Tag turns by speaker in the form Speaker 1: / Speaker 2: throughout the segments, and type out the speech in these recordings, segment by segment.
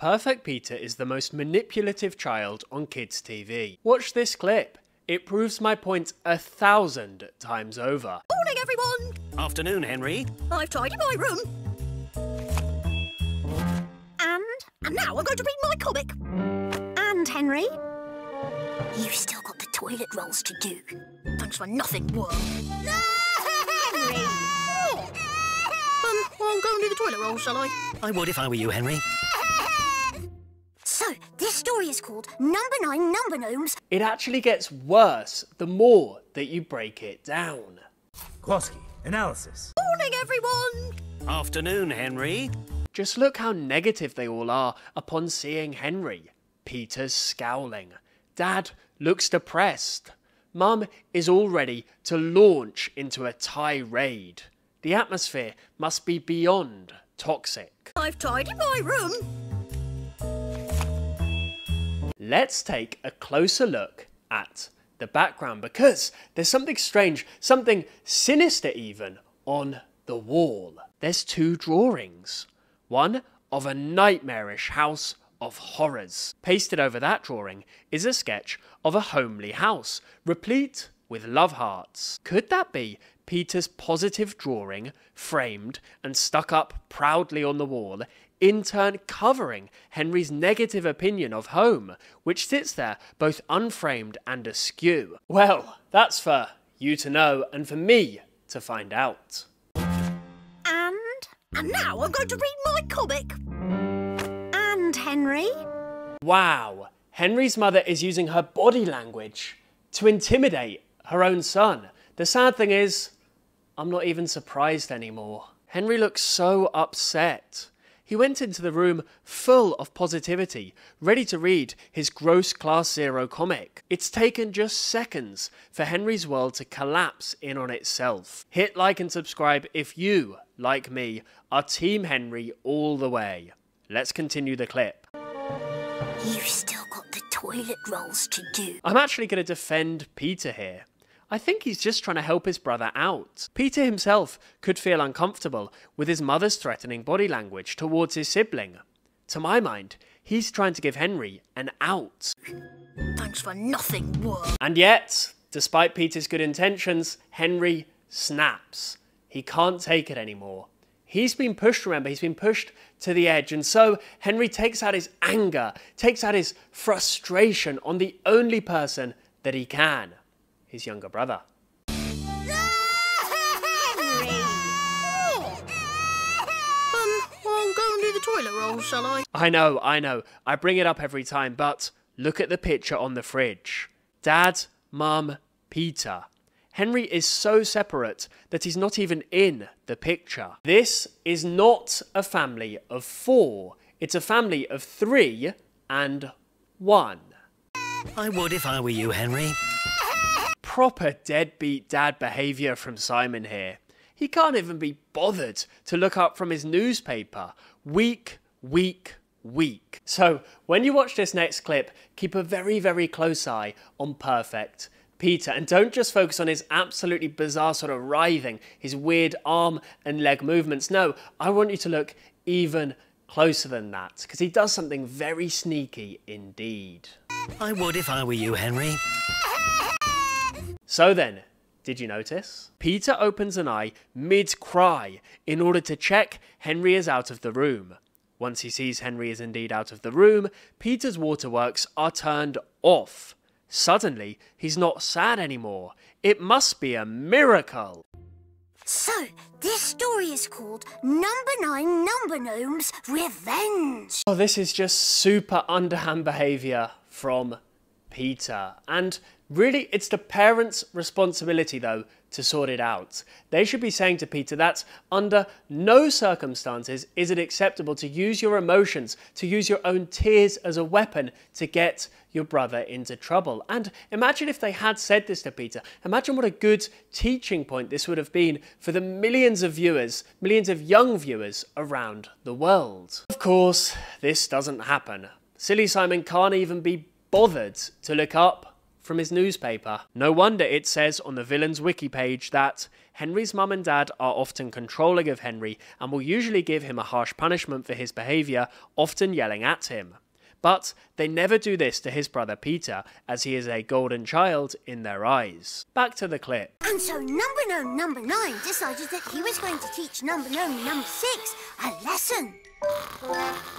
Speaker 1: Perfect Peter is the most manipulative child on kids' TV. Watch this clip. It proves my point 1,000 times over.
Speaker 2: Morning, everyone!
Speaker 3: Afternoon, Henry.
Speaker 2: I've tidied my room. And now I'm going to read my comic. And, Henry, you've still got the toilet rolls to do. Thanks for nothing, worm. Henry! I'll go and do the toilet rolls, shall I?
Speaker 3: I would if I were you, Henry.
Speaker 2: So, this story is called Number 9 Number Gnomes.
Speaker 1: It actually gets worse the more that you break it down.
Speaker 4: Kloski, analysis.
Speaker 2: Morning, everyone!
Speaker 3: Afternoon, Henry.
Speaker 1: Just look how negative they all are upon seeing Henry. Peter's scowling. Dad looks depressed. Mum is all ready to launch into a tirade. The atmosphere must be beyond toxic.
Speaker 2: I've tidied my room.
Speaker 1: Let's take a closer look at the background because there's something strange, something sinister even, on the wall. There's two drawings. One of a nightmarish house of horrors. Pasted over that drawing is a sketch of a homely house, replete with love hearts. Could that be Peter's positive drawing, framed and stuck up proudly on the wall, in turn covering Henry's negative opinion of home, which sits there both unframed and askew? Well, that's for you to know and for me to find out.
Speaker 2: And now I'm going to read my comic. And, Henry?
Speaker 1: Wow, Henry's mother is using her body language to intimidate her own son. The sad thing is, I'm not even surprised anymore. Henry looks so upset. He went into the room full of positivity, ready to read his gross class 0 comic. It's taken just seconds for Henry's world to collapse in on itself. Hit like and subscribe if you, like me, are Team Henry all the way. Let's continue the clip.
Speaker 2: You've still got the toilet rolls to do.
Speaker 1: I'm actually going to defend Peter here. I think he's just trying to help his brother out. Peter himself could feel uncomfortable with his mother's threatening body language towards his sibling. To my mind, he's trying to give Henry an out.
Speaker 2: Thanks for nothing, worm.
Speaker 1: And yet, despite Peter's good intentions, Henry snaps. He can't take it anymore. He's been pushed, remember, he's been pushed to the edge, and so Henry takes out his anger, takes out his frustration on the only person that he can. His younger brother.
Speaker 2: I'll go and do the toilet rolls, shall I?
Speaker 1: I know. I bring it up every time, but look at the picture on the fridge. Dad, Mum, Peter. Henry is so separate that he's not even in the picture. This is not a family of 4. It's a family of 3 and 1.
Speaker 3: I would if I were you, Henry.
Speaker 1: Proper deadbeat dad behaviour from Simon here. He can't even be bothered to look up from his newspaper. Weak. So, when you watch this next clip, keep a very, very close eye on Perfect Peter. And don't just focus on his absolutely bizarre sort of writhing, his weird arm and leg movements. No, I want you to look even closer than that, because he does something very sneaky indeed.
Speaker 3: I would if I were you, Henry.
Speaker 1: So then, did you notice? Peter opens an eye mid-cry in order to check Henry is out of the room. Once he sees Henry is indeed out of the room, Peter's waterworks are turned off. Suddenly, he's not sad anymore. It must be a miracle.
Speaker 2: So, this story is called Number 9 Number Gnomes Revenge.
Speaker 1: Oh, this is just super underhand behaviour from Peter. And really, it's the parents' responsibility, though, to sort it out. They should be saying to Peter that under no circumstances is it acceptable to use your emotions, to use your own tears as a weapon to get your brother into trouble. And imagine if they had said this to Peter. Imagine what a good teaching point this would have been for the millions of viewers, millions of young viewers around the world. Of course, this doesn't happen. Silly Simon can't even be bothered to look up from his newspaper. No wonder it says on the villain's wiki page that Henry's mum and dad are often controlling of Henry and will usually give him a harsh punishment for his behaviour, often yelling at him. But they never do this to his brother Peter, as he is a golden child in their eyes. Back to the clip.
Speaker 2: And so number 9 decided that he was going to teach number 6 a lesson.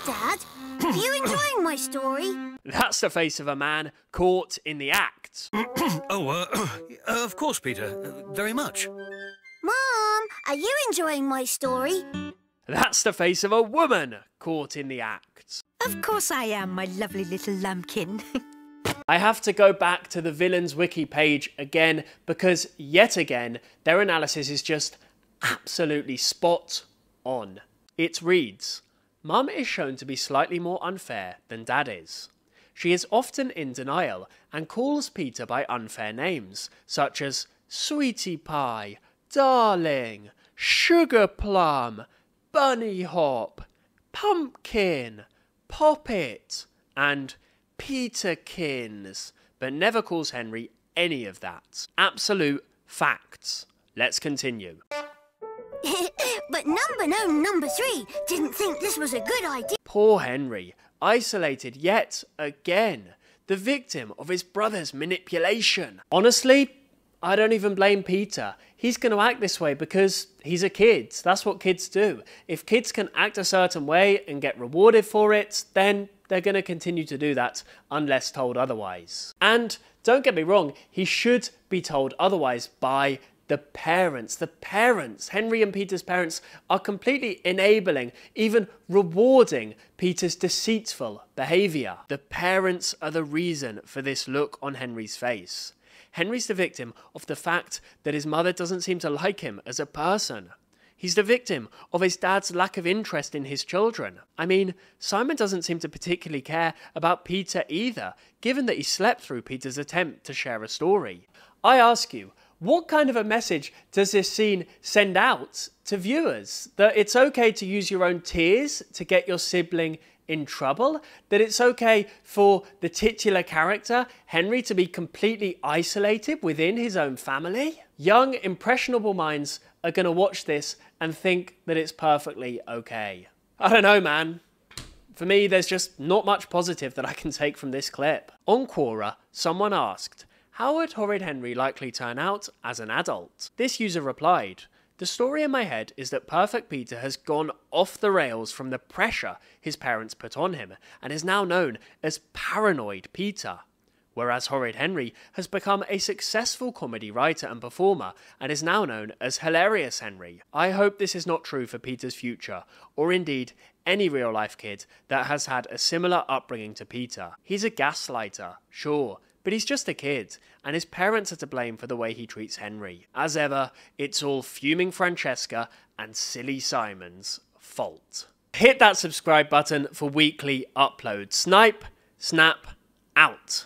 Speaker 2: Dad, are you enjoying my story?
Speaker 1: That's the face of a man caught in the act.
Speaker 3: Of course, Peter. Very much.
Speaker 2: Mom, are you enjoying my story?
Speaker 1: That's the face of a woman caught in the act.
Speaker 5: Of course I am, my lovely little lambkin.
Speaker 1: I have to go back to the villain's wiki page again because, yet again, their analysis is just absolutely spot on. It reads, Mum is shown to be slightly more unfair than Dad is. She is often in denial and calls Peter by unfair names, such as Sweetie Pie, Darling, Sugar Plum, Bunny Hop, Pumpkin, Poppet, and Peterkins, but never calls Henry any of that. Absolute facts. Let's continue.
Speaker 2: But number 3 didn't think this was a good idea.
Speaker 1: Poor Henry, isolated yet again, the victim of his brother's manipulation. Honestly, I don't even blame Peter. He's going to act this way because he's a kid. That's what kids do. If kids can act a certain way and get rewarded for it, then they're going to continue to do that unless told otherwise. And don't get me wrong, he should be told otherwise by the parents. The parents, Henry and Peter's parents, are completely enabling, even rewarding Peter's deceitful behaviour. The parents are the reason for this look on Henry's face. Henry's the victim of the fact that his mother doesn't seem to like him as a person. He's the victim of his dad's lack of interest in his children. I mean, Simon doesn't seem to particularly care about Peter either, given that he slept through Peter's attempt to share a story. I ask you, what kind of a message does this scene send out to viewers? That it's okay to use your own tears to get your sibling in trouble? That it's okay for the titular character, Henry, to be completely isolated within his own family? Young, impressionable minds are going to watch this and think that it's perfectly okay. I don't know, man. For me, there's just not much positive that I can take from this clip. On Quora, someone asked, how would Horrid Henry likely turn out as an adult? This user replied, the story in my head is that Perfect Peter has gone off the rails from the pressure his parents put on him and is now known as Paranoid Peter, whereas Horrid Henry has become a successful comedy writer and performer and is now known as Hilarious Henry. I hope this is not true for Peter's future, or indeed any real-life kid that has had a similar upbringing to Peter. He's a gaslighter, sure, but he's just a kid, and his parents are to blame for the way he treats Henry. As ever, it's all Fuming Francesca and Silly Simon's fault. Hit that subscribe button for weekly uploads. Snipe, snap, out.